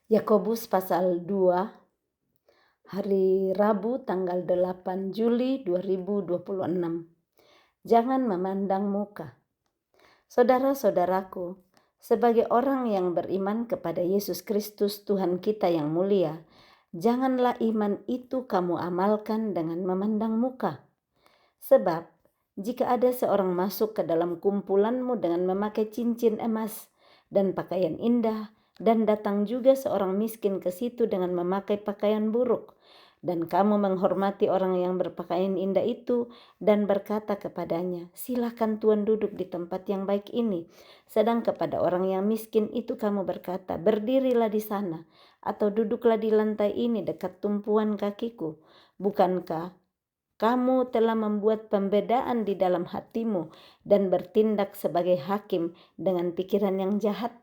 Yakobus pasal 2, hari Rabu tanggal 8 Juli 2026. Jangan memandang muka. Saudara-saudaraku, sebagai orang yang beriman kepada Yesus Kristus Tuhan kita yang mulia, janganlah iman itu kamu amalkan dengan memandang muka. Sebab, jika ada seorang masuk ke dalam kumpulanmu dengan memakai cincin emas dan pakaian indah, dan datang juga seorang miskin ke situ dengan memakai pakaian buruk, dan kamu menghormati orang yang berpakaian indah itu dan berkata kepadanya, "Silakan Tuan duduk di tempat yang baik ini." Sedang kepada orang yang miskin itu kamu berkata, "Berdirilah di sana," atau "Duduklah di lantai ini dekat tumpuan kakiku." Bukankah kamu telah membuat pembedaan di dalam hatimu dan bertindak sebagai hakim dengan pikiran yang jahat?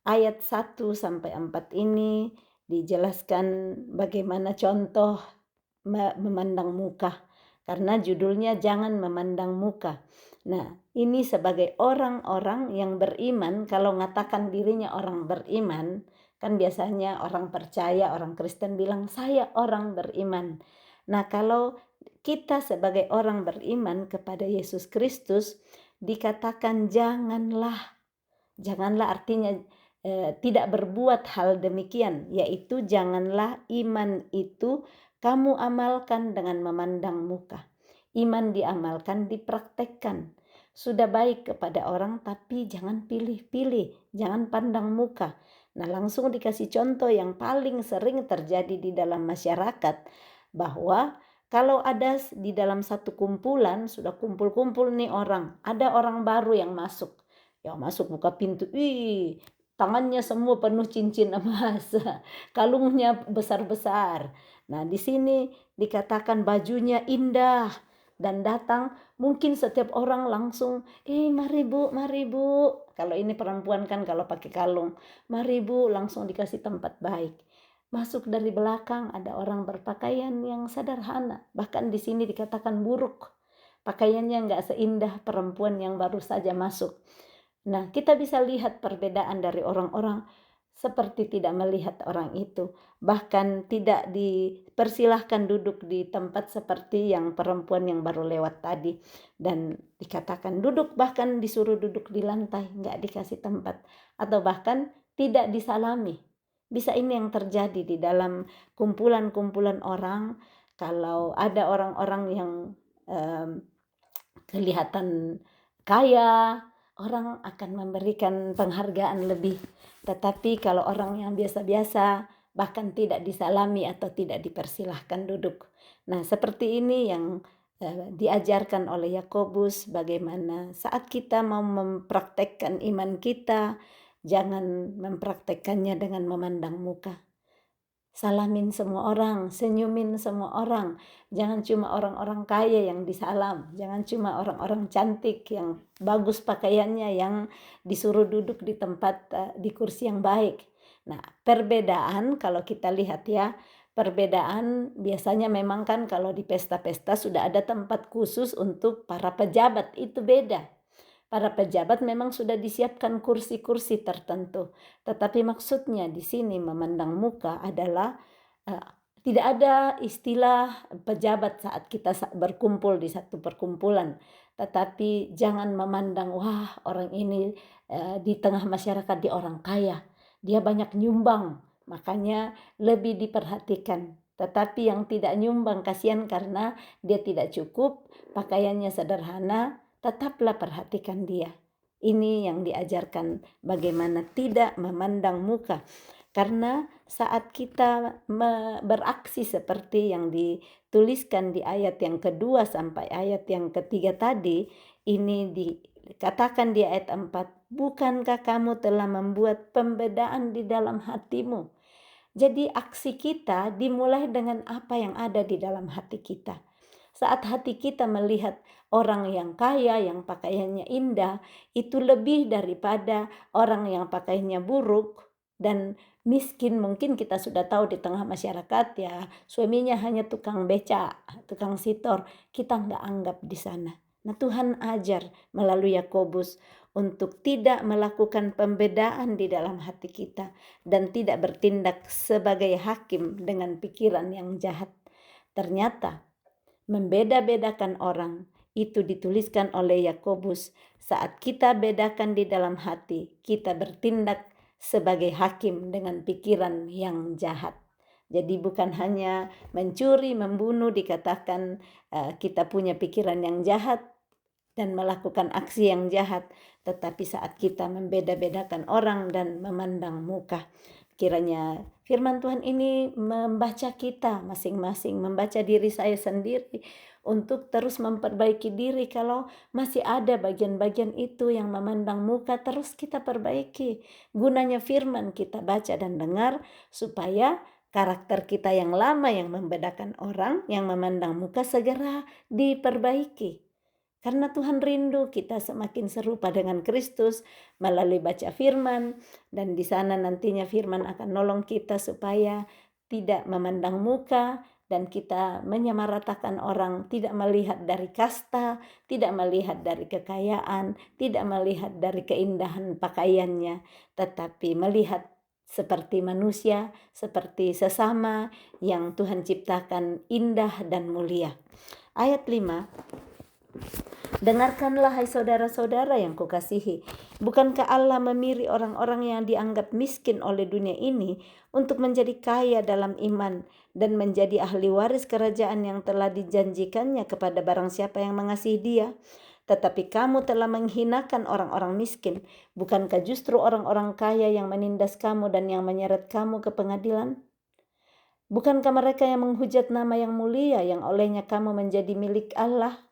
Ayat 1-4 ini dijelaskan bagaimana contoh memandang muka, karena judulnya jangan memandang muka. Nah, ini sebagai orang-orang yang beriman, kalau mengatakan dirinya orang beriman, kan biasanya orang percaya, orang Kristen bilang, "Saya orang beriman." Nah, kalau kita sebagai orang beriman kepada Yesus Kristus dikatakan janganlah artinya tidak berbuat hal demikian, yaitu janganlah iman itu kamu amalkan dengan memandang muka. Iman diamalkan, dipraktekkan. Sudah baik kepada orang, tapi jangan pilih-pilih, jangan pandang muka. Nah, langsung dikasih contoh yang paling sering terjadi di dalam masyarakat, bahwa kalau ada di dalam satu kumpulan, sudah kumpul-kumpul nih orang, ada orang baru yang masuk. Ya masuk buka pintu, tangannya semua penuh cincin emas, kalungnya besar-besar. Nah, di sini dikatakan bajunya indah dan datang, mungkin setiap orang langsung, "Mari Bu, mari Bu." Kalau ini perempuan kan kalau pakai kalung, "Mari Bu," langsung dikasih tempat baik. Masuk dari belakang ada orang berpakaian yang sederhana, bahkan di sini dikatakan buruk. Pakaiannya nggak seindah perempuan yang baru saja masuk. Nah, kita bisa lihat perbedaan dari orang-orang seperti tidak melihat orang itu. Bahkan tidak dipersilahkan duduk di tempat seperti yang perempuan yang baru lewat tadi. Dan dikatakan duduk, bahkan disuruh duduk di lantai, nggak dikasih tempat. Atau bahkan tidak disalami. Bisa ini yang terjadi di dalam kumpulan-kumpulan orang. Kalau ada orang-orang yang kelihatan kaya, orang akan memberikan penghargaan lebih. Tetapi kalau orang yang biasa-biasa, bahkan tidak disalami atau tidak dipersilahkan duduk. Nah, seperti ini yang diajarkan oleh Yakobus, bagaimana saat kita mau mempraktekkan iman kita, jangan mempraktekkannya dengan memandang muka. Salamin semua orang, senyumin semua orang. Jangan cuma orang-orang kaya yang disalam, jangan cuma orang-orang cantik yang bagus pakaiannya yang disuruh duduk di tempat di kursi yang baik. Nah, perbedaan kalau kita lihat ya, perbedaan biasanya memang kan kalau di pesta-pesta sudah ada tempat khusus untuk para pejabat, itu beda. Para pejabat memang sudah disiapkan kursi-kursi tertentu. Tetapi maksudnya di sini memandang muka adalah tidak ada istilah pejabat saat kita berkumpul di satu perkumpulan. Tetapi jangan memandang, wah orang ini di tengah masyarakat dia orang kaya. Dia banyak nyumbang, makanya lebih diperhatikan. Tetapi yang tidak nyumbang kasihan karena dia tidak cukup, pakaiannya sederhana, tetaplah perhatikan dia. Ini yang diajarkan bagaimana tidak memandang muka. Karena saat kita beraksi seperti yang dituliskan di ayat yang kedua sampai ayat yang ketiga tadi, ini dikatakan di ayat 4, "Bukankah kamu telah membuat pembedaan di dalam hatimu?" Jadi aksi kita dimulai dengan apa yang ada di dalam hati kita. Saat hati kita melihat orang yang kaya, yang pakaiannya indah, itu lebih daripada orang yang pakaiannya buruk dan miskin. Mungkin kita sudah tahu di tengah masyarakat ya, suaminya hanya tukang beca, tukang sitor, kita nggak anggap di sana. Nah, Tuhan ajar melalui Yakobus untuk tidak melakukan pembedaan di dalam hati kita dan tidak bertindak sebagai hakim dengan pikiran yang jahat. Ternyata membeda-bedakan orang itu dituliskan oleh Yakobus. Saat kita bedakan di dalam hati, kita bertindak sebagai hakim dengan pikiran yang jahat. Jadi bukan hanya mencuri, membunuh dikatakan kita punya pikiran yang jahat dan melakukan aksi yang jahat, tetapi saat kita membeda-bedakan orang dan memandang muka. Kiranya firman Tuhan ini membaca kita masing-masing, membaca diri saya sendiri untuk terus memperbaiki diri. Kalau masih ada bagian-bagian itu yang memandang muka, terus kita perbaiki. Gunanya firman kita baca dan dengar supaya karakter kita yang lama yang membedakan orang, yang memandang muka segera diperbaiki. Karena Tuhan rindu kita semakin serupa dengan Kristus melalui baca firman, dan di sana nantinya firman akan nolong kita supaya tidak memandang muka dan kita menyamaratakan orang, tidak melihat dari kasta, tidak melihat dari kekayaan, tidak melihat dari keindahan pakaiannya, tetapi melihat seperti manusia, seperti sesama yang Tuhan ciptakan indah dan mulia. Ayat 5. Dengarkanlah hai saudara-saudara yang kukasihi, bukankah Allah memilih orang-orang yang dianggap miskin oleh dunia ini untuk menjadi kaya dalam iman dan menjadi ahli waris kerajaan yang telah dijanjikannya kepada barang siapa yang mengasihi Dia? Tetapi kamu telah menghinakan orang-orang miskin. Bukankah justru orang-orang kaya yang menindas kamu dan yang menyeret kamu ke pengadilan? Bukankah mereka yang menghujat nama yang mulia yang olehnya kamu menjadi milik Allah?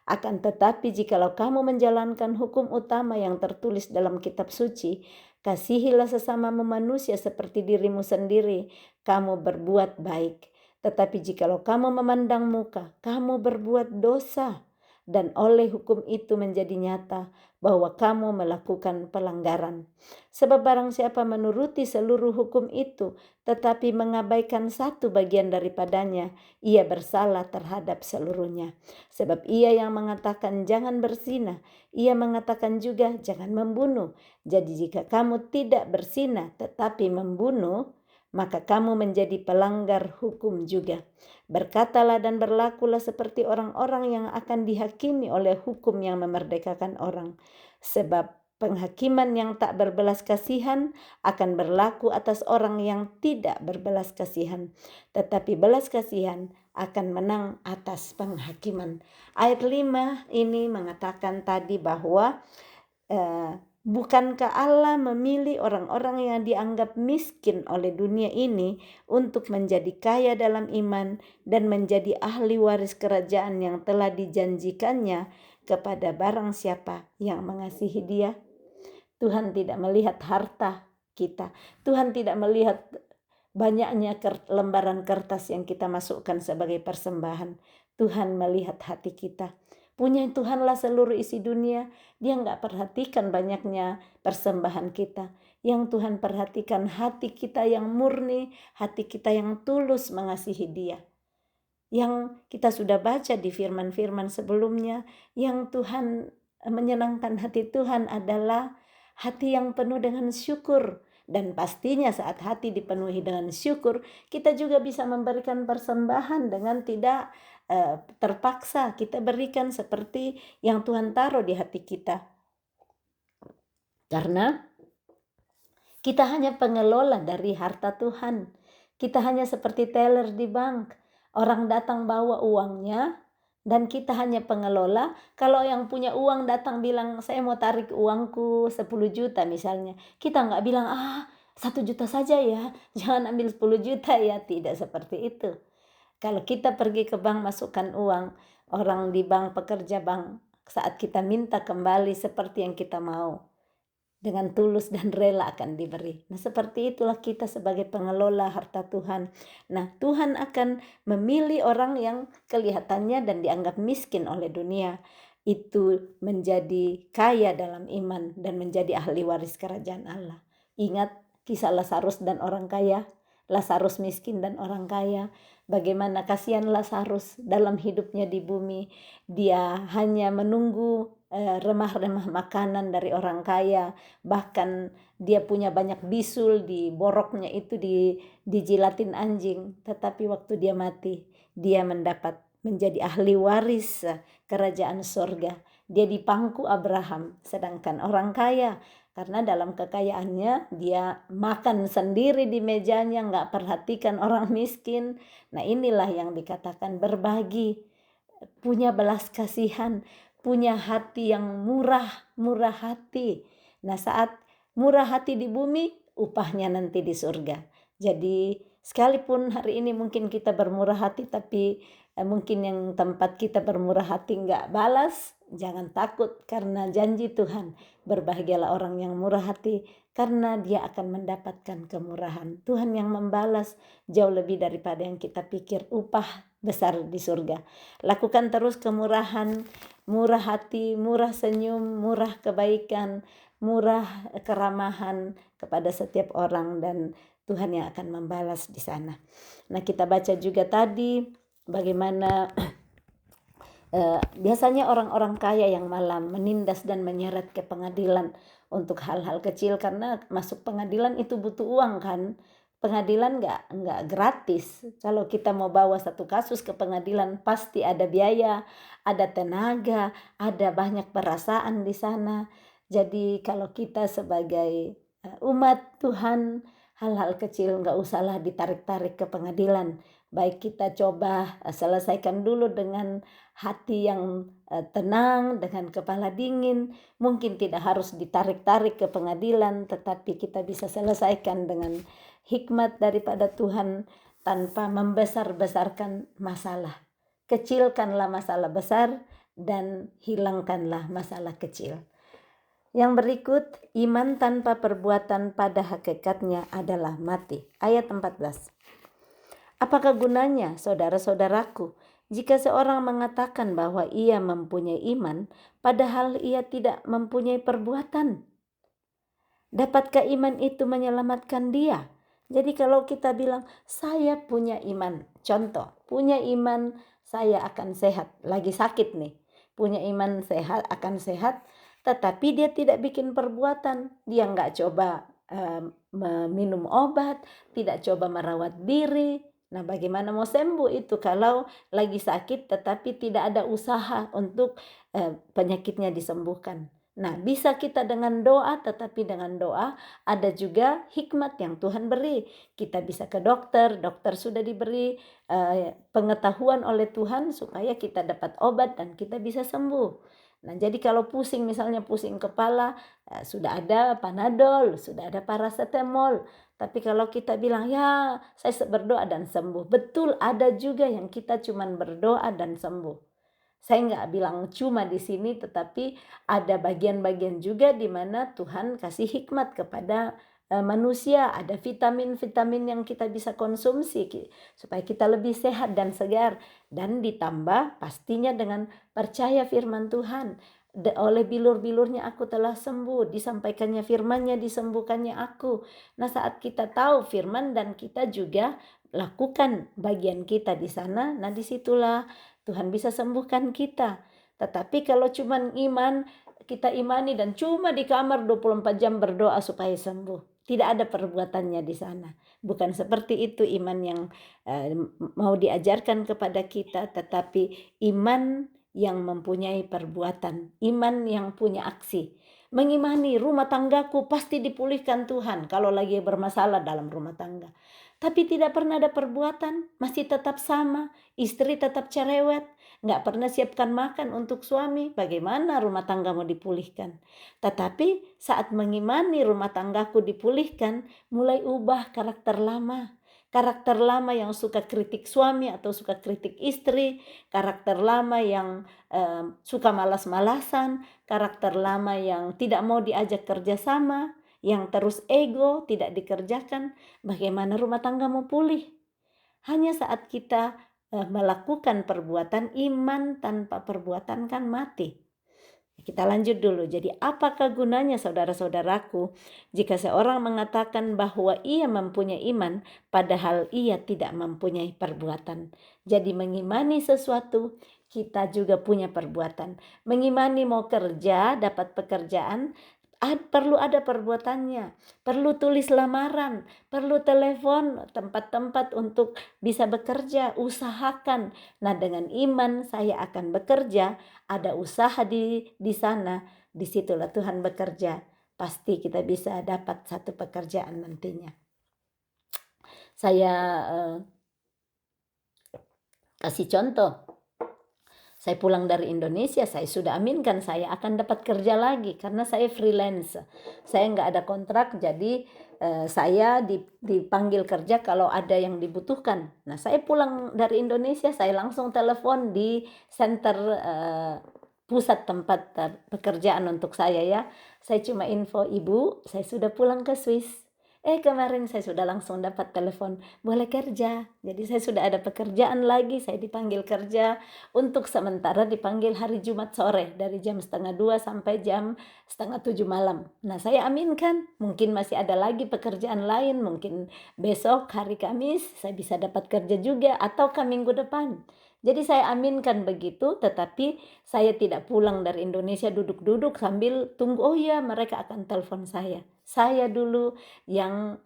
Akan tetapi jikalau kamu menjalankan hukum utama yang tertulis dalam kitab suci, kasihilah sesamamu manusia seperti dirimu sendiri, kamu berbuat baik. Tetapi jikalau kamu memandang muka, kamu berbuat dosa. Dan oleh hukum itu menjadi nyata bahwa kamu melakukan pelanggaran. Sebab barang siapa menuruti seluruh hukum itu, tetapi mengabaikan satu bagian daripadanya, ia bersalah terhadap seluruhnya. Sebab ia yang mengatakan jangan berzina, ia mengatakan juga jangan membunuh. Jadi jika kamu tidak berzina tetapi membunuh, maka kamu menjadi pelanggar hukum juga. Berkatalah dan berlakulah seperti orang-orang yang akan dihakimi oleh hukum yang memerdekakan orang. Sebab penghakiman yang tak berbelas kasihan akan berlaku atas orang yang tidak berbelas kasihan. Tetapi belas kasihan akan menang atas penghakiman. Ayat 5 ini mengatakan tadi bahwa bukankah Allah memilih orang-orang yang dianggap miskin oleh dunia ini untuk menjadi kaya dalam iman dan menjadi ahli waris kerajaan yang telah dijanjikannya kepada barang siapa yang mengasihi Dia? Tuhan tidak melihat harta kita. Tuhan tidak melihat banyaknya lembaran kertas yang kita masukkan sebagai persembahan. Tuhan melihat hati kita. Punya Tuhanlah seluruh isi dunia. Dia nggak perhatikan banyaknya persembahan kita. Yang Tuhan perhatikan hati kita yang murni, hati kita yang tulus mengasihi Dia. Yang kita sudah baca di firman-firman sebelumnya, yang Tuhan menyenangkan hati Tuhan adalah hati yang penuh dengan syukur. Dan pastinya saat hati dipenuhi dengan syukur, kita juga bisa memberikan persembahan dengan tidak terpaksa. Kita berikan seperti yang Tuhan taruh di hati kita. Karena kita hanya pengelola dari harta Tuhan. Kita hanya seperti teller di bank. Orang datang bawa uangnya dan kita hanya pengelola. Kalau yang punya uang datang bilang saya mau tarik uangku 10 juta misalnya. Kita nggak bilang 1 juta saja ya, jangan ambil 10 juta ya. Tidak seperti itu. Kalau kita pergi ke bank masukkan uang, orang di bank, pekerja bank, saat kita minta kembali seperti yang kita mau, dengan tulus dan rela akan diberi. Nah, seperti itulah kita sebagai pengelola harta Tuhan. Nah, Tuhan akan memilih orang yang kelihatannya dan dianggap miskin oleh dunia itu menjadi kaya dalam iman dan menjadi ahli waris kerajaan Allah. Ingat kisah Lazarus dan orang kaya, Lazarus miskin dan orang kaya. Bagaimana kasihan Lazarus dalam hidupnya di bumi. Dia hanya menunggu remah-remah makanan dari orang kaya, bahkan dia punya banyak bisul di boroknya itu dijilatin anjing, tetapi waktu dia mati dia mendapat menjadi ahli waris kerajaan sorga. Dia di pangku Abraham, sedangkan orang kaya karena dalam kekayaannya dia makan sendiri di mejanya, nggak perhatikan orang miskin. Nah inilah yang dikatakan berbagi, punya belas kasihan, punya hati yang murah hati. Nah saat murah hati di bumi, upahnya nanti di surga. Jadi sekalipun hari ini mungkin kita bermurah hati, tapi mungkin yang tempat kita bermurah hati nggak balas, jangan takut karena janji Tuhan. Berbahagialah orang yang murah hati karena dia akan mendapatkan kemurahan. Tuhan yang membalas jauh lebih daripada yang kita pikir, upah besar di surga. Lakukan terus kemurahan, murah hati, murah senyum, murah kebaikan, murah keramahan kepada setiap orang, dan Tuhan yang akan membalas di sana. Nah kita baca juga tadi bagaimana biasanya orang-orang kaya yang malam menindas dan menyeret ke pengadilan untuk hal-hal kecil, karena masuk pengadilan itu butuh uang kan. Pengadilan nggak gratis. Kalau kita mau bawa satu kasus ke pengadilan pasti ada biaya, ada tenaga, ada banyak perasaan di sana. Jadi kalau kita sebagai umat Tuhan, hal-hal kecil nggak usahlah ditarik-tarik ke pengadilan. Baik kita coba selesaikan dulu dengan hati yang tenang, dengan kepala dingin. Mungkin tidak harus ditarik-tarik ke pengadilan, tetapi kita bisa selesaikan dengan hikmat daripada Tuhan tanpa membesar-besarkan masalah. Kecilkanlah masalah besar dan hilangkanlah masalah kecil. Yang berikut, iman tanpa perbuatan pada hakikatnya adalah mati. Ayat 14. Apakah gunanya, saudara-saudaraku, jika seorang mengatakan bahwa ia mempunyai iman, padahal ia tidak mempunyai perbuatan? Dapatkah iman itu menyelamatkan dia? Jadi kalau kita bilang, saya punya iman, contoh, punya iman saya akan sehat, lagi sakit nih, punya iman sehat akan sehat, tetapi dia tidak bikin perbuatan, dia nggak coba minum obat, tidak coba merawat diri. Nah bagaimana mau sembuh itu kalau lagi sakit tetapi tidak ada usaha untuk penyakitnya disembuhkan. Nah bisa kita dengan doa, tetapi dengan doa ada juga hikmat yang Tuhan beri. Kita bisa ke dokter, dokter sudah diberi pengetahuan oleh Tuhan supaya kita dapat obat dan kita bisa sembuh. Nah jadi kalau pusing, misalnya pusing kepala, sudah ada Panadol, sudah ada paracetamol. Tapi kalau kita bilang, ya saya berdoa dan sembuh. Betul, ada juga yang kita cuman berdoa dan sembuh. Saya nggak bilang cuma di sini, tetapi ada bagian-bagian juga di mana Tuhan kasih hikmat kepada manusia. Ada vitamin-vitamin yang kita bisa konsumsi supaya kita lebih sehat dan segar. Dan ditambah pastinya dengan percaya firman Tuhan. Oleh bilur-bilurnya aku telah sembuh, disampaikannya firman-Nya, disembuhkannya aku. Nah saat kita tahu firman dan kita juga lakukan bagian kita di sana, nah disitulah Tuhan bisa sembuhkan kita. Tetapi kalau cuma iman, kita imani dan cuma di kamar 24 jam berdoa supaya sembuh, tidak ada perbuatannya di sana. Bukan seperti itu iman yang mau diajarkan kepada kita, tetapi iman yang mempunyai perbuatan, iman yang punya aksi. Mengimani rumah tanggaku pasti dipulihkan Tuhan kalau lagi bermasalah dalam rumah tangga. Tapi tidak pernah ada perbuatan, masih tetap sama, istri tetap cerewet, nggak pernah siapkan makan untuk suami, bagaimana rumah tangga mau dipulihkan? Tetapi saat mengimani rumah tanggaku dipulihkan, mulai ubah karakter lama. Karakter lama yang suka kritik suami atau suka kritik istri, karakter lama yang suka malas-malasan, karakter lama yang tidak mau diajak kerjasama, yang terus ego, tidak dikerjakan. Bagaimana rumah tangga mau pulih? Hanya saat kita melakukan perbuatan. Iman tanpa perbuatan kan mati. Kita lanjut dulu. Jadi apakah gunanya saudara-saudaraku jika seorang mengatakan bahwa ia mempunyai iman padahal ia tidak mempunyai perbuatan. Jadi mengimani sesuatu, kita juga punya perbuatan. Mengimani mau kerja, dapat pekerjaan, perlu ada perbuatannya, perlu tulis lamaran, perlu telepon tempat-tempat untuk bisa bekerja, usahakan. Nah, dengan iman saya akan bekerja, ada usaha di sana, disitulah Tuhan bekerja. Pasti kita bisa dapat satu pekerjaan nantinya. Saya kasih contoh. Saya pulang dari Indonesia, saya sudah aminkan saya akan dapat kerja lagi karena saya freelance. Saya nggak ada kontrak, jadi saya dipanggil kerja kalau ada yang dibutuhkan. Nah, saya pulang dari Indonesia, saya langsung telepon di center pusat tempat pekerjaan untuk saya ya. Saya cuma info, Ibu, saya sudah pulang ke Swiss. Kemarin saya sudah langsung dapat telepon, boleh kerja. Jadi saya sudah ada pekerjaan lagi, saya dipanggil kerja. Untuk sementara dipanggil hari Jumat sore, dari jam 1:30 sampai jam 6:30 malam. Nah, saya aminkan, mungkin masih ada lagi pekerjaan lain, mungkin besok hari Kamis saya bisa dapat kerja juga, ataukah minggu depan. Jadi saya aminkan begitu, tetapi saya tidak pulang dari Indonesia duduk-duduk sambil tunggu, oh ya mereka akan telepon saya. Saya dulu yang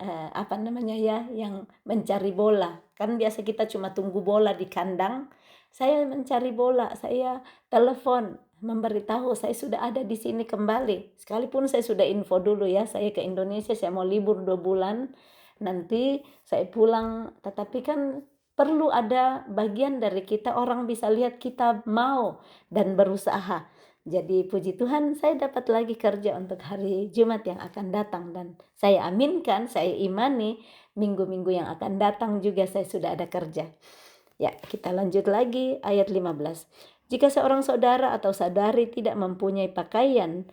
yang mencari bola. Kan biasa kita cuma tunggu bola di kandang. Saya mencari bola, saya telepon, memberitahu saya sudah ada di sini kembali. Sekalipun saya sudah info dulu ya, saya ke Indonesia, saya mau libur 2 bulan, nanti saya pulang. Tetapi kan perlu ada bagian dari kita, orang bisa lihat kita mau dan berusaha. Jadi puji Tuhan saya dapat lagi kerja untuk hari Jumat yang akan datang, dan saya aminkan, saya imani minggu-minggu yang akan datang juga saya sudah ada kerja. Ya, kita lanjut lagi ayat 15. Jika seorang saudara atau saudari tidak mempunyai pakaian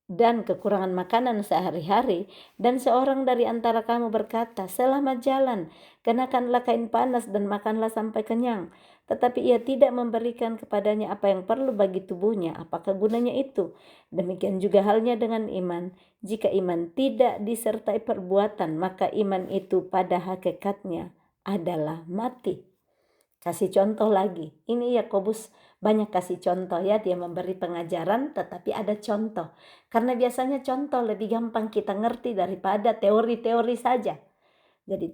dan kekurangan makanan sehari-hari, dan seorang dari antara kamu berkata, selamat jalan, kenakanlah kain panas dan makanlah sampai kenyang, tetapi ia tidak memberikan kepadanya apa yang perlu bagi tubuhnya, apakah gunanya itu? Demikian juga halnya dengan iman. Jika iman tidak disertai perbuatan, maka iman itu pada hakikatnya adalah mati. Kasih contoh lagi. Ini Yakobus banyak kasih contoh ya. Dia memberi pengajaran tetapi ada contoh. Karena biasanya contoh lebih gampang kita ngerti daripada teori-teori saja. Jadi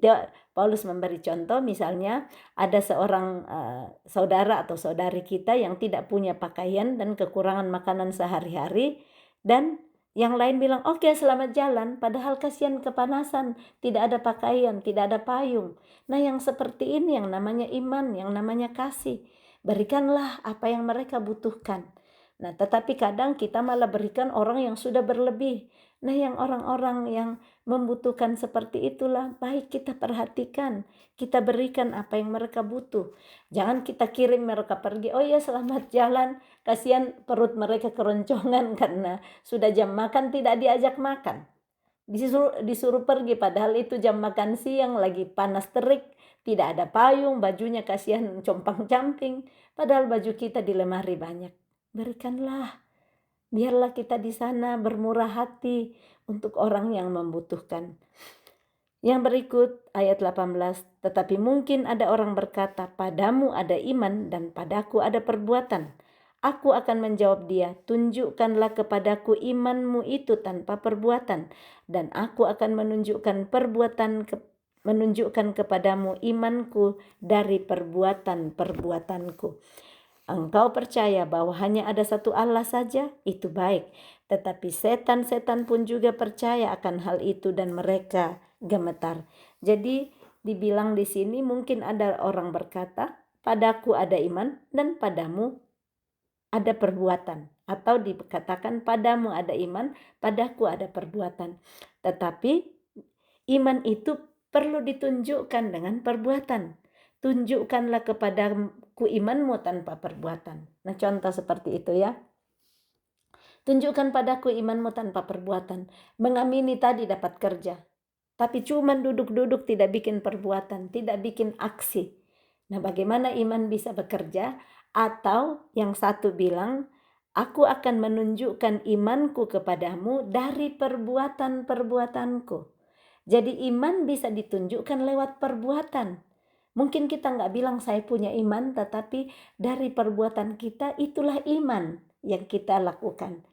Paulus memberi contoh, misalnya ada seorang saudara atau saudari kita yang tidak punya pakaian dan kekurangan makanan sehari-hari, dan yang lain bilang, oke, selamat jalan, padahal kasihan kepanasan, tidak ada pakaian, tidak ada payung. Nah, yang seperti ini yang namanya iman, yang namanya kasih. Berikanlah apa yang mereka butuhkan. Nah, tetapi kadang kita malah berikan orang yang sudah berlebih. Nah, yang orang-orang yang membutuhkan seperti itulah baik kita perhatikan, kita berikan apa yang mereka butuh. Jangan kita kirim mereka pergi, oh ya selamat jalan, kasihan perut mereka keroncongan karena sudah jam makan tidak diajak makan. Disuruh pergi padahal itu jam makan siang, lagi panas terik, tidak ada payung, bajunya kasihan compang-camping, padahal baju kita di lemari banyak. Berikanlah. Biarlah kita di sana bermurah hati untuk orang yang membutuhkan. Yang berikut ayat 18, tetapi mungkin ada orang berkata, padamu ada iman dan padaku ada perbuatan. Aku akan menjawab dia, tunjukkanlah kepadaku imanmu itu tanpa perbuatan, dan aku akan menunjukkan kepadamu imanku dari perbuatan-perbuatanku. Engkau percaya bahwa hanya ada satu Allah saja, itu baik. Tetapi setan-setan pun juga percaya akan hal itu dan mereka gemetar. Jadi dibilang di sini mungkin ada orang berkata, padaku ada iman dan padamu ada perbuatan. Atau dikatakan padamu ada iman, padaku ada perbuatan. Tetapi iman itu perlu ditunjukkan dengan perbuatan. Tunjukkanlah kepadaku imanmu tanpa perbuatan. Nah, contoh seperti itu ya. Tunjukkan padaku imanmu tanpa perbuatan. Mengamini tadi dapat kerja. Tapi cuma duduk-duduk tidak bikin perbuatan, tidak bikin aksi. Nah, bagaimana iman bisa bekerja? Atau yang satu bilang, aku akan menunjukkan imanku kepadamu dari perbuatan-perbuatanku. Jadi iman bisa ditunjukkan lewat perbuatan. Mungkin kita nggak bilang saya punya iman, tetapi dari perbuatan kita itulah iman yang kita lakukan.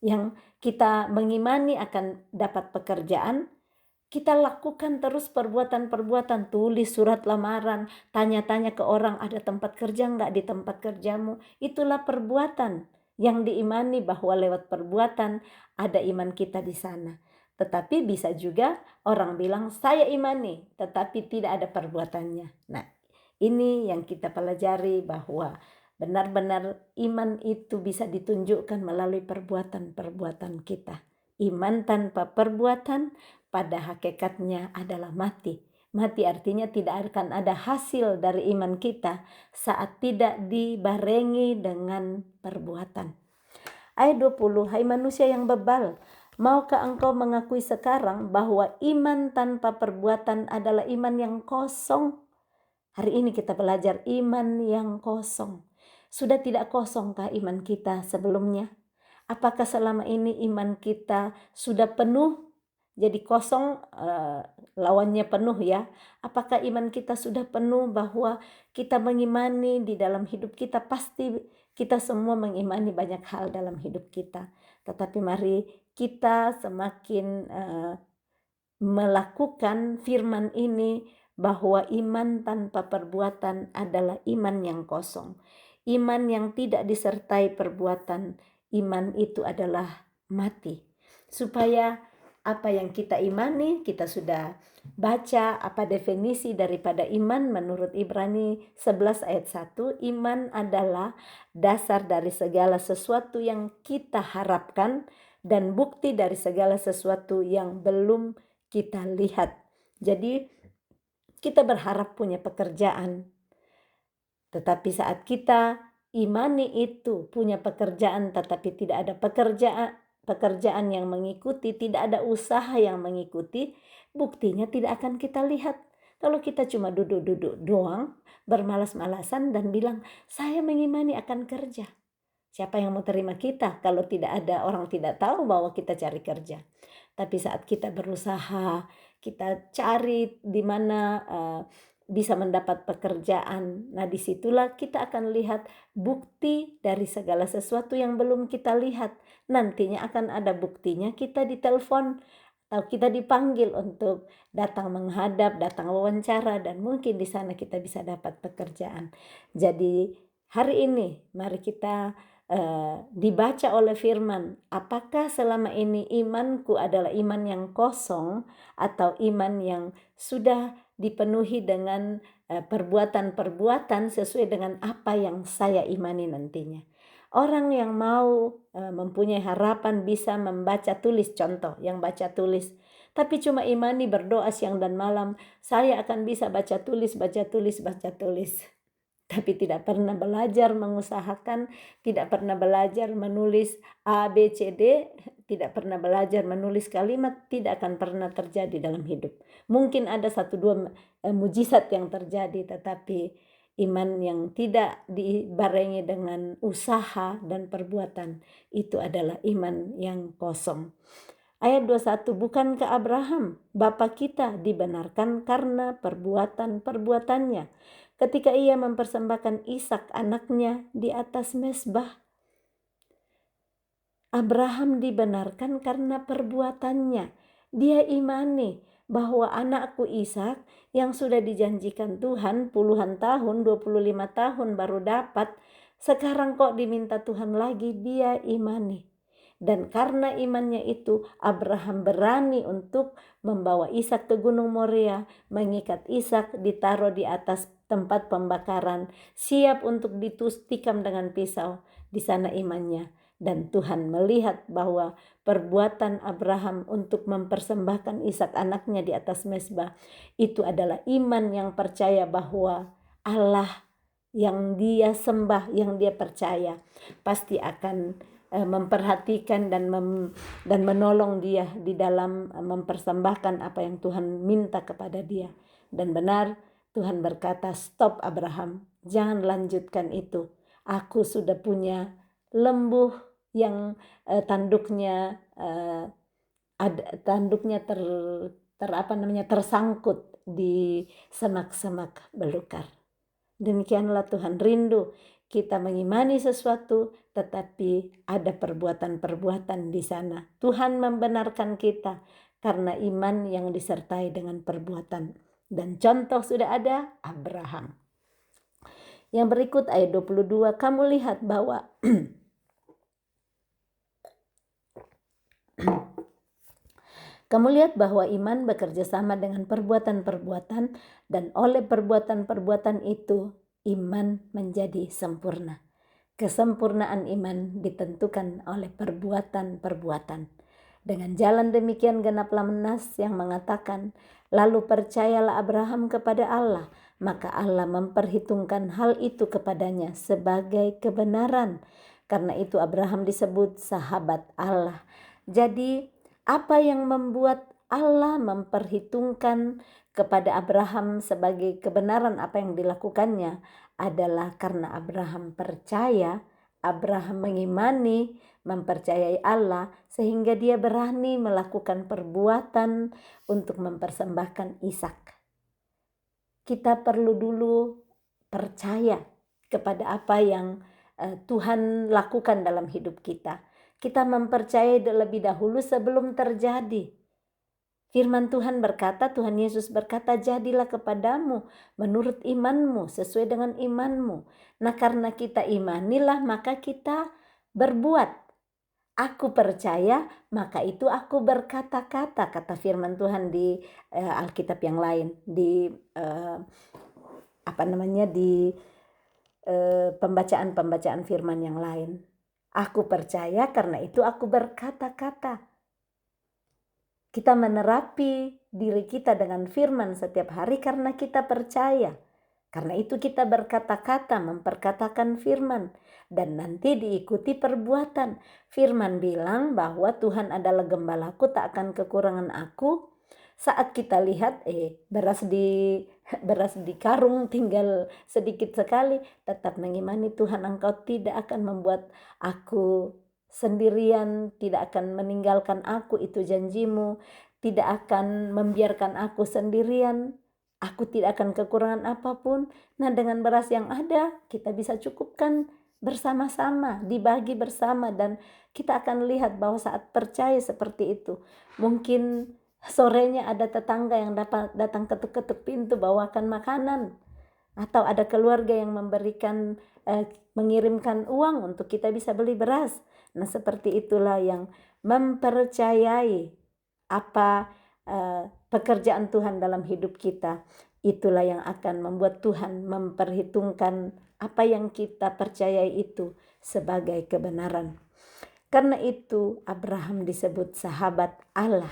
Yang kita mengimani akan dapat pekerjaan, kita lakukan terus perbuatan-perbuatan, tulis surat lamaran, tanya-tanya ke orang ada tempat kerja nggak di tempat kerjamu. Itulah perbuatan yang diimani bahwa lewat perbuatan ada iman kita di sana. Tetapi bisa juga orang bilang saya imani tetapi tidak ada perbuatannya. Nah, ini yang kita pelajari bahwa benar-benar iman itu bisa ditunjukkan melalui perbuatan-perbuatan kita. Iman tanpa perbuatan pada hakikatnya adalah mati. Mati artinya tidak akan ada hasil dari iman kita saat tidak dibarengi dengan perbuatan. Ayat 20, hai manusia yang bebal, maukah engkau mengakui sekarang bahwa iman tanpa perbuatan adalah iman yang kosong? Hari ini kita belajar iman yang kosong. Sudah tidak kosongkah iman kita sebelumnya? Apakah selama ini iman kita sudah penuh? Jadi kosong lawannya penuh ya. Apakah iman kita sudah penuh bahwa kita mengimani di dalam hidup kita? Pasti kita semua mengimani banyak hal dalam hidup kita. Tetapi mari kita semakin melakukan firman ini bahwa iman tanpa perbuatan adalah iman yang kosong. Iman yang tidak disertai perbuatan, iman itu adalah mati. Supaya apa yang kita imani, kita sudah baca apa definisi daripada iman menurut Ibrani 11 ayat 1. Iman adalah dasar dari segala sesuatu yang kita harapkan dan bukti dari segala sesuatu yang belum kita lihat. Jadi kita berharap punya pekerjaan. Tetapi saat kita imani itu punya pekerjaan tetapi tidak ada pekerjaan yang mengikuti, tidak ada usaha yang mengikuti, buktinya tidak akan kita lihat. Kalau kita cuma duduk-duduk doang, bermalas-malasan dan bilang, saya mengimani akan kerja. Siapa yang mau terima kita kalau tidak ada orang tidak tahu bahwa kita cari kerja. Tapi saat kita berusaha, kita cari di mana bisa mendapat pekerjaan. Nah, disitulah kita akan lihat bukti dari segala sesuatu yang belum kita lihat. Nantinya akan ada buktinya, kita ditelepon atau kita dipanggil untuk datang menghadap, datang wawancara, dan mungkin di sana kita bisa dapat pekerjaan. Jadi hari ini mari kita dibaca oleh firman, apakah selama ini imanku adalah iman yang kosong atau iman yang sudah dipenuhi dengan perbuatan-perbuatan sesuai dengan apa yang saya imani nantinya. Orang yang mau mempunyai harapan bisa membaca tulis, contoh yang baca tulis, tapi cuma imani berdoa siang dan malam, saya akan bisa baca tulis, baca tulis, baca tulis. Tapi tidak pernah belajar mengusahakan, tidak pernah belajar menulis A, B, C, D, tidak pernah belajar menulis kalimat, tidak akan pernah terjadi dalam hidup. Mungkin ada 1-2 mujizat yang terjadi, tetapi iman yang tidak dibarengi dengan usaha dan perbuatan, itu adalah iman yang kosong. Ayat 21, bukankah Abraham, bapa kita, dibenarkan karena perbuatan-perbuatannya ketika ia mempersembahkan Ishak anaknya di atas mezbah? Abraham dibenarkan karena perbuatannya. Dia imani bahwa anakku Ishak yang sudah dijanjikan Tuhan puluhan tahun, 25 tahun baru dapat, sekarang kok diminta Tuhan lagi, dia imani. Dan karena imannya itu, Abraham berani untuk membawa Ishak ke Gunung Moria, mengikat Ishak, ditaruh di atas tempat pembakaran, siap untuk ditustikam dengan pisau. Di sana imannya. Dan Tuhan melihat bahwa perbuatan Abraham untuk mempersembahkan Ishak anaknya di atas mezbah, itu adalah iman yang percaya bahwa Allah yang dia sembah, yang dia percaya, pasti akan memperhatikan dan menolong dia di dalam mempersembahkan apa yang Tuhan minta kepada dia. Dan benar Tuhan berkata, stop Abraham, jangan lanjutkan itu. Aku sudah punya lembu yang tanduknya tersangkut di semak-semak belukar. Demikianlah Tuhan rindu kita mengimani sesuatu, tetapi ada perbuatan-perbuatan di sana. Tuhan membenarkan kita karena iman yang disertai dengan perbuatan. Dan contoh sudah ada, Abraham. Yang berikut ayat 22, kamu lihat bahwa kamu lihat bahwa iman bekerja sama dengan perbuatan-perbuatan, dan oleh perbuatan-perbuatan itu iman menjadi sempurna. Kesempurnaan iman ditentukan oleh perbuatan-perbuatan. Dengan jalan demikian genaplah nas yang mengatakan, lalu percayalah Abraham kepada Allah, maka Allah memperhitungkan hal itu kepadanya sebagai kebenaran. Karena itu Abraham disebut sahabat Allah. Jadi apa yang membuat Allah memperhitungkan kepada Abraham sebagai kebenaran apa yang dilakukannya adalah karena Abraham percaya, Abraham mengimani, mempercayai Allah, sehingga dia berani melakukan perbuatan untuk mempersembahkan Ishak. Kita perlu dulu percaya kepada apa yang Tuhan lakukan dalam hidup kita. Kita mempercayai terlebih dahulu sebelum terjadi. Firman Tuhan berkata, Tuhan Yesus berkata, jadilah kepadamu menurut imanmu, sesuai dengan imanmu. Nah, karena kita imanilah, maka kita berbuat. Aku percaya, maka itu aku berkata-kata, kata firman Tuhan di Alkitab yang lain, di pembacaan-pembacaan firman yang lain. Aku percaya, karena itu aku berkata-kata. Kita menerapi diri kita dengan firman setiap hari karena kita percaya. Karena itu kita berkata-kata, memperkatakan firman. Dan nanti diikuti perbuatan. Firman bilang bahwa Tuhan adalah gembalaku, tak akan kekurangan aku. Saat kita lihat beras di karung tinggal sedikit sekali, tetap mengimani Tuhan, Engkau tidak akan membuat aku sendirian, tidak akan meninggalkan aku, itu janjimu, tidak akan membiarkan aku sendirian, aku tidak akan kekurangan apapun. Nah, dengan beras yang ada kita bisa cukupkan bersama-sama, dibagi bersama, dan kita akan lihat bahwa saat percaya seperti itu, mungkin sorenya ada tetangga yang datang ketuk-ketuk pintu bawakan makanan, atau ada keluarga yang mengirimkan uang untuk kita bisa beli beras. Nah, seperti itulah yang mempercayai apa pekerjaan Tuhan dalam hidup kita. Itulah yang akan membuat Tuhan memperhitungkan apa yang kita percayai itu sebagai kebenaran. Karena itu Abraham disebut sahabat Allah.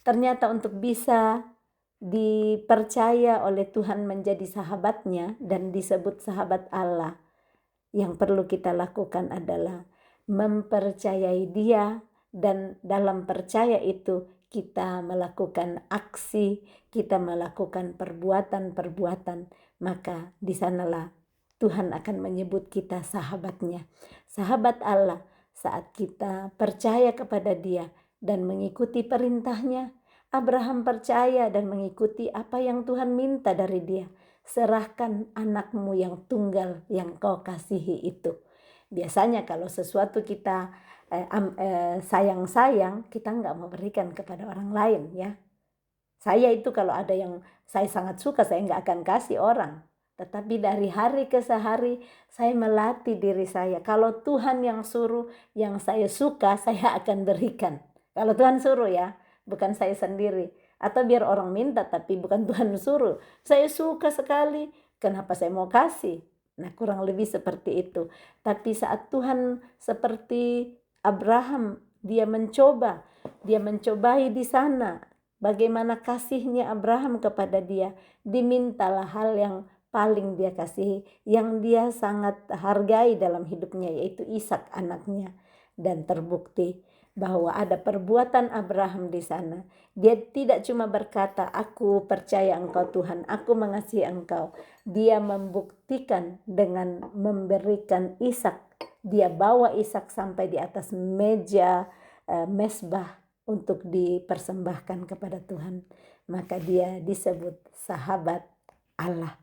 Ternyata untuk bisa dipercaya oleh Tuhan menjadi sahabatnya dan disebut sahabat Allah, yang perlu kita lakukan adalah mempercayai Dia, dan dalam percaya itu kita melakukan aksi, kita melakukan perbuatan-perbuatan, maka di sanalah Tuhan akan menyebut kita sahabatnya, sahabat Allah. Saat kita percaya kepada Dia dan mengikuti perintahnya, Abraham percaya dan mengikuti apa yang Tuhan minta dari dia. Serahkan anakmu yang tunggal yang kau kasihi itu. Biasanya kalau sesuatu kita sayang-sayang, kita nggak mau berikan kepada orang lain ya. Saya itu kalau ada yang saya sangat suka, saya nggak akan kasih orang. Tetapi dari hari ke sehari saya melatih diri saya. Kalau Tuhan yang suruh, yang saya suka, saya akan berikan. Kalau Tuhan suruh ya, bukan saya sendiri. Atau biar orang minta tapi bukan Tuhan suruh. Saya suka sekali, kenapa saya mau kasih? Nah, kurang lebih seperti itu. Tapi saat Tuhan seperti Abraham, dia mencobai di sana. Bagaimana kasihnya Abraham kepada dia. Dimintalah hal yang paling dia kasihi, yang dia sangat hargai dalam hidupnya, yaitu Ishak anaknya. Dan terbukti bahwa ada perbuatan Abraham di sana. Dia tidak cuma berkata, aku percaya Engkau Tuhan, aku mengasihi Engkau. Dia membuktikan dengan memberikan Ishak. Dia bawa Ishak sampai di atas meja mesbah untuk dipersembahkan kepada Tuhan. maka dia disebut sahabat Allah.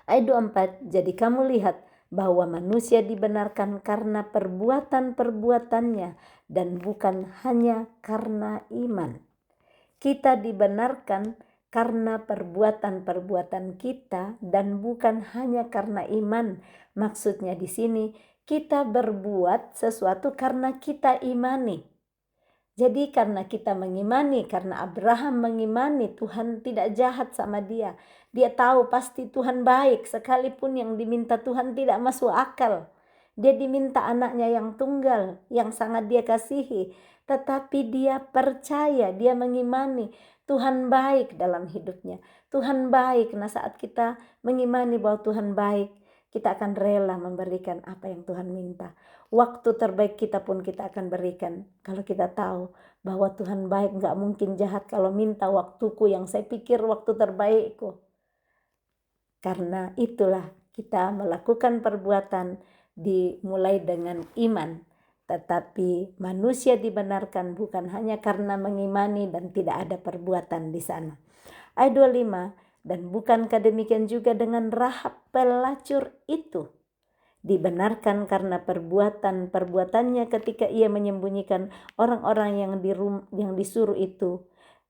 Ayat 24, jadi kamu lihat bahwa manusia dibenarkan karena perbuatan-perbuatannya dan bukan hanya karena iman. Kita dibenarkan karena perbuatan-perbuatan kita dan bukan hanya karena iman. Maksudnya di sini kita berbuat sesuatu karena kita imani. Jadi karena kita mengimani, karena Abraham mengimani Tuhan tidak jahat sama dia. Dia tahu pasti Tuhan baik, sekalipun yang diminta Tuhan tidak masuk akal. Dia diminta anaknya yang tunggal, yang sangat dia kasihi. Tetapi dia percaya, dia mengimani Tuhan baik dalam hidupnya. Tuhan baik. Nah, saat kita mengimani bahwa Tuhan baik, kita akan rela memberikan apa yang Tuhan minta. Waktu terbaik kita pun kita akan berikan. Kalau kita tahu bahwa Tuhan baik, gak mungkin jahat kalau minta waktuku yang saya pikir waktu terbaikku. Karena itulah kita melakukan perbuatan dimulai dengan iman. Tetapi manusia dibenarkan bukan hanya karena mengimani dan tidak ada perbuatan di sana. Ayat 25, dan bukankah demikian juga dengan Rahab pelacur itu? Dibenarkan karena perbuatan-perbuatannya ketika ia menyembunyikan orang-orang yang disuruh itu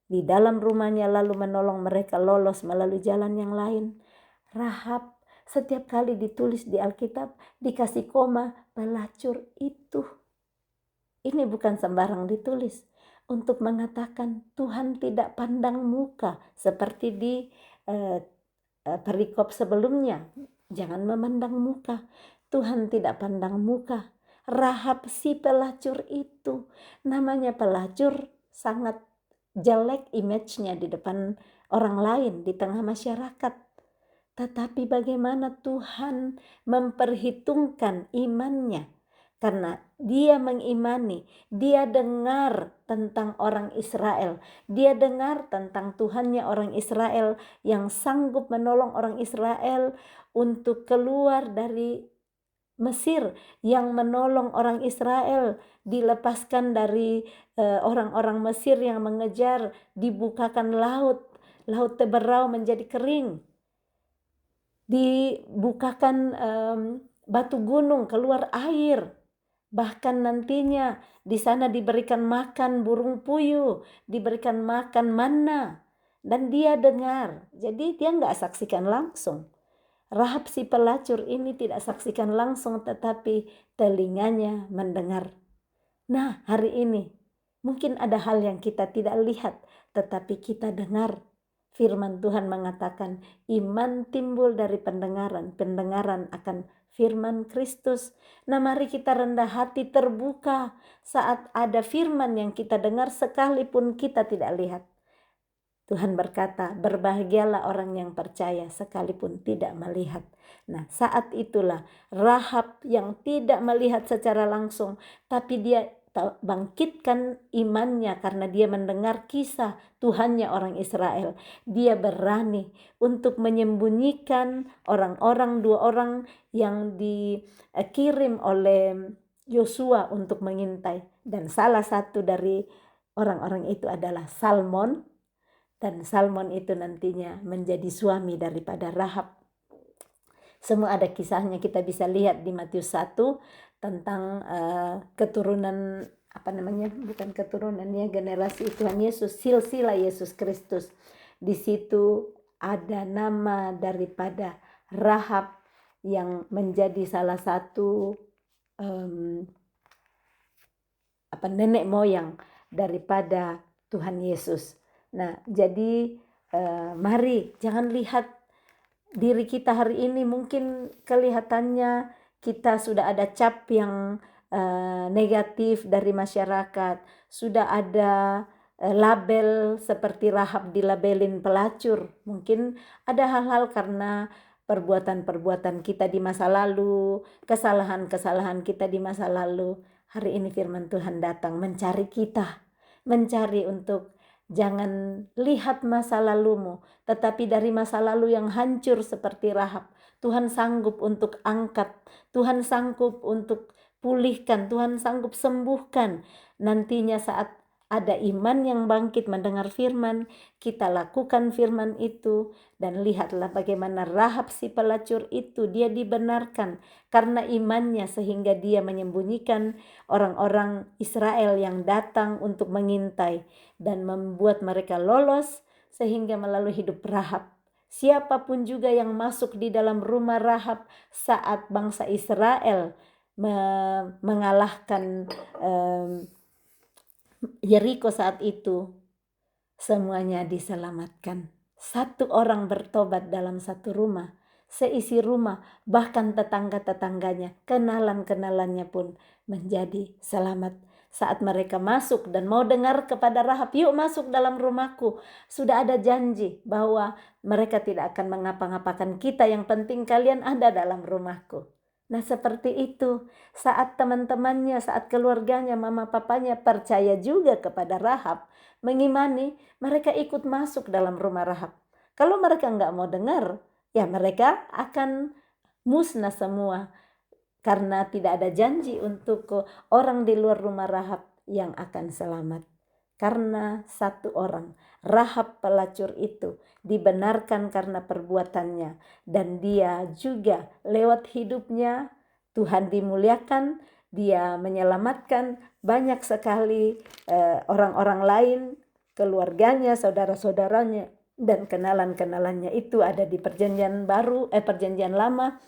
di dalam rumahnya, lalu menolong mereka lolos melalui jalan yang lain. Rahab setiap kali ditulis di Alkitab dikasih koma pelacur itu. Ini bukan sembarang ditulis untuk mengatakan Tuhan tidak pandang muka seperti di perikop sebelumnya. Jangan memandang muka. Tuhan tidak pandang muka. Rahab si pelacur itu, namanya pelacur, sangat jelek image-nya di depan orang lain, di tengah masyarakat. Tetapi bagaimana Tuhan memperhitungkan imannya. Karena dia mengimani, dia dengar tentang orang Israel. Dia dengar tentang Tuhannya orang Israel yang sanggup menolong orang Israel untuk keluar dari Mesir, yang menolong orang Israel dilepaskan dari orang-orang Mesir yang mengejar, dibukakan laut Teberau menjadi kering, dibukakan batu gunung keluar air. Bahkan nantinya di sana diberikan makan burung puyuh, diberikan makan manna, dan dia dengar. Jadi dia nggak saksikan langsung. Rahab si pelacur ini tidak saksikan langsung, tetapi telinganya mendengar. Nah, hari ini mungkin ada hal yang kita tidak lihat, tetapi kita dengar. Firman Tuhan mengatakan iman timbul dari pendengaran, pendengaran akan firman Kristus. Nah, mari kita rendah hati, terbuka saat ada firman yang kita dengar sekalipun kita tidak lihat. Tuhan berkata, berbahagialah orang yang percaya sekalipun tidak melihat. Nah, saat itulah Rahab yang tidak melihat secara langsung, tapi dia bangkitkan imannya karena dia mendengar kisah Tuhannya orang Israel. Dia berani untuk menyembunyikan orang-orang, 2 orang yang dikirim oleh Yosua untuk mengintai. Dan salah satu dari orang-orang itu adalah Salmon. Dan Salmon itu nantinya menjadi suami daripada Rahab. Semua ada kisahnya, kita bisa lihat di Matius 1 tentang keturunan, bukan keturunan ya, generasi Tuhan Yesus, silsilah Yesus Kristus. Di situ ada nama daripada Rahab yang menjadi salah satu nenek moyang daripada Tuhan Yesus. Nah, jadi mari jangan lihat diri kita hari ini, mungkin kelihatannya kita sudah ada cap yang negatif dari masyarakat, sudah ada label seperti Rahab dilabelin pelacur. Mungkin ada hal-hal karena perbuatan-perbuatan kita di masa lalu, kesalahan-kesalahan kita di masa lalu. Hari ini firman Tuhan datang mencari kita, mencari untuk jangan lihat masa lalumu, tetapi dari masa lalu yang hancur seperti Rahab, Tuhan sanggup untuk angkat, Tuhan sanggup untuk pulihkan, Tuhan sanggup sembuhkan. Nantinya saat ada iman yang bangkit mendengar firman, kita lakukan firman itu, dan lihatlah bagaimana Rahab si pelacur itu, dia dibenarkan karena imannya sehingga dia menyembunyikan orang-orang Israel yang datang untuk mengintai dan membuat mereka lolos sehingga melalui hidup Rahab. Siapapun juga yang masuk di dalam rumah Rahab saat bangsa Israel mengalahkan Yeriko saat itu, semuanya diselamatkan. Satu orang bertobat dalam satu rumah, seisi rumah, bahkan tetangga-tetangganya, kenalan-kenalannya pun menjadi selamat. Saat mereka masuk dan mau dengar kepada Rahab, yuk masuk dalam rumahku. Sudah ada janji bahwa mereka tidak akan mengapa-ngapakan kita, yang penting kalian ada dalam rumahku. Nah seperti itu, saat teman-temannya, saat keluarganya, mama papanya percaya juga kepada Rahab, mengimani, mereka ikut masuk dalam rumah Rahab. Kalau mereka nggak mau dengar, ya mereka akan musnah semua. Karena tidak ada janji untuk orang di luar rumah Rahab yang akan selamat. Karena satu orang, Rahab pelacur itu, dibenarkan karena perbuatannya. Dan dia juga lewat hidupnya, Tuhan dimuliakan, dia menyelamatkan banyak sekali orang-orang lain, keluarganya, saudara-saudaranya, dan kenalan-kenalannya itu ada di perjanjian baru, perjanjian lama.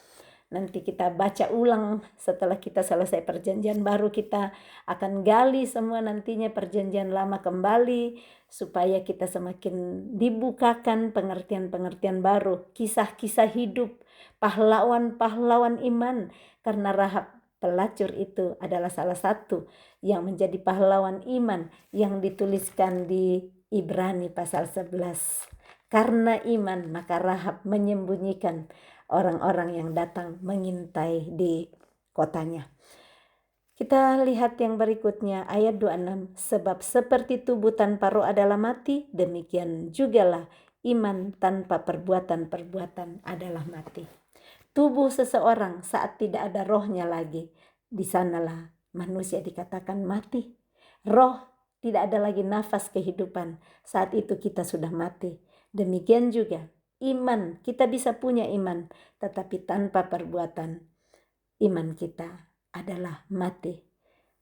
Nanti kita baca ulang setelah kita selesai perjanjian baru, kita akan gali semua nantinya perjanjian lama kembali supaya kita semakin dibukakan pengertian-pengertian baru, kisah-kisah hidup pahlawan-pahlawan iman. Karena Rahab pelacur itu adalah salah satu yang menjadi pahlawan iman yang dituliskan di Ibrani pasal 11. Karena iman maka Rahab menyembunyikan orang-orang yang datang mengintai di kotanya. Kita lihat yang berikutnya, ayat 26. Sebab seperti tubuh tanpa roh adalah mati, demikian jugalah iman tanpa perbuatan-perbuatan adalah mati. Tubuh seseorang saat tidak ada rohnya lagi, di sanalah manusia dikatakan mati. Roh, tidak ada lagi nafas kehidupan, saat itu kita sudah mati. Demikian juga iman, kita bisa punya iman, tetapi tanpa perbuatan, iman kita adalah mati.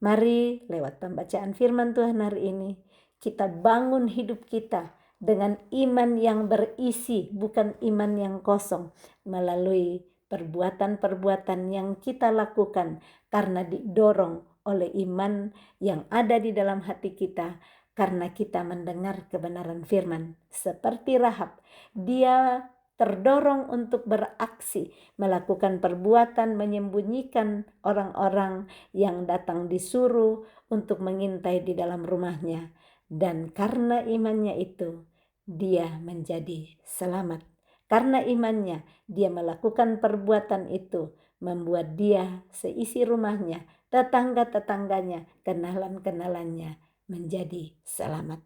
Mari lewat pembacaan firman Tuhan hari ini, kita bangun hidup kita dengan iman yang berisi, bukan iman yang kosong, melalui perbuatan-perbuatan yang kita lakukan karena didorong oleh iman yang ada di dalam hati kita, karena kita mendengar kebenaran firman. Seperti Rahab, dia terdorong untuk beraksi, melakukan perbuatan, menyembunyikan orang-orang yang datang disuruh untuk mengintai di dalam rumahnya. Dan karena imannya itu, dia menjadi selamat. Karena imannya, dia melakukan perbuatan itu, membuat dia, seisi rumahnya, tetangga-tetangganya, kenalan-kenalannya menjadi selamat.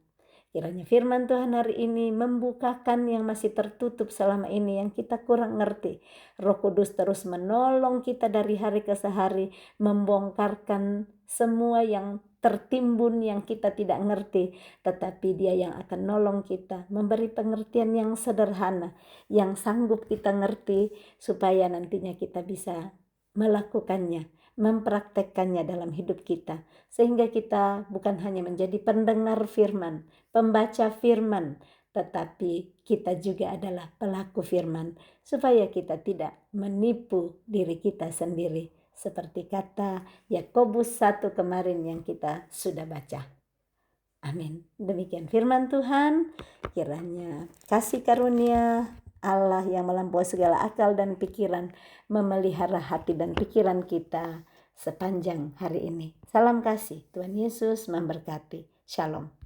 Kiranya firman Tuhan hari ini membukakan yang masih tertutup selama ini, yang kita kurang ngerti. Roh Kudus terus menolong kita dari hari ke hari, membongkarkan semua yang tertimbun yang kita tidak ngerti. Tetapi dia yang akan nolong kita, memberi pengertian yang sederhana, yang sanggup kita ngerti, supaya nantinya kita bisa melakukannya, mempraktekkannya dalam hidup kita. Sehingga kita bukan hanya menjadi pendengar firman, pembaca firman, tetapi kita juga adalah pelaku firman, supaya kita tidak menipu diri kita sendiri, seperti kata Yakobus 1 kemarin yang kita sudah baca. Amin. Demikian firman Tuhan. Kiranya kasih karunia Allah yang melampaui segala akal dan pikiran memelihara hati dan pikiran kita sepanjang hari ini. Salam kasih, Tuhan Yesus memberkati. Shalom.